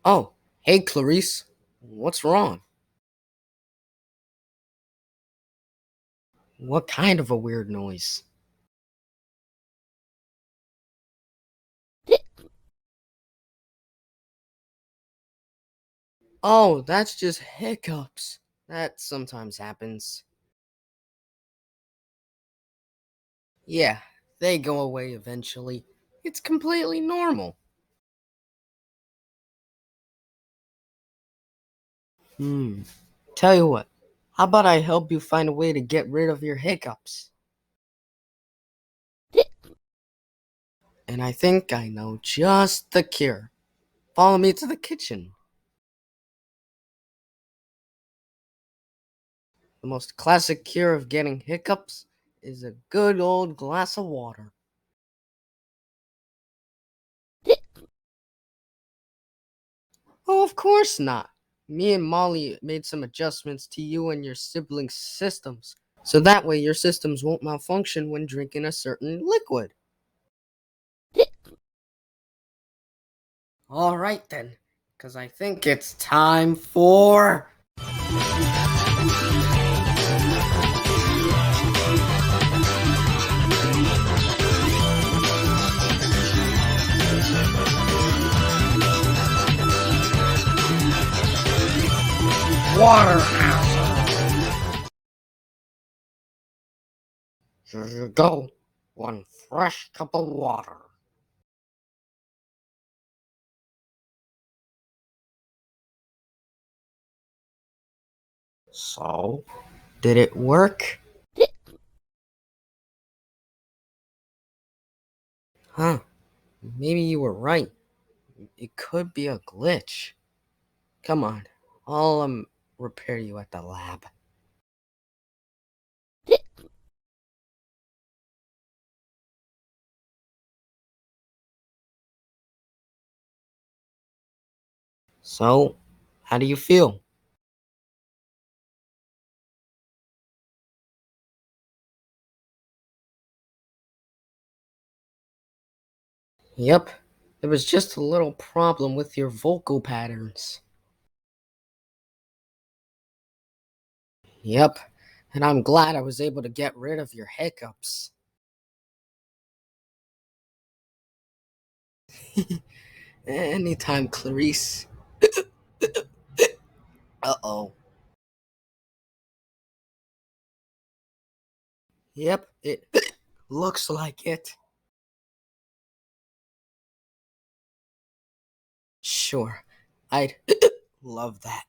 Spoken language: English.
Oh, hey Clarisse. What's wrong? What kind of a weird noise? Oh, that's just hiccups. That sometimes happens. Yeah, they go away eventually. It's completely normal. Hmm. Tell you what, how about I help you find a way to get rid of your hiccups? And I think I know just the cure. Follow me to the kitchen. The most classic cure of getting hiccups is a good old glass of water. Oh, of course not. Me and Molly made some adjustments to you and your siblings' systems. So that way your systems won't malfunction when drinking a certain liquid. Alright then, because I think it's time for water acid. Here you go. One fresh cup of water. So, did it work? Huh, maybe you were right. It could be a glitch. Come on, I'll repair you at the lab. So, how do you feel? Yep, there was just a little problem with your vocal patterns. Yep, and I'm glad I was able to get rid of your hiccups. Anytime, Clarisse. Uh-oh. Yep, it looks like it. Sure, I'd love that.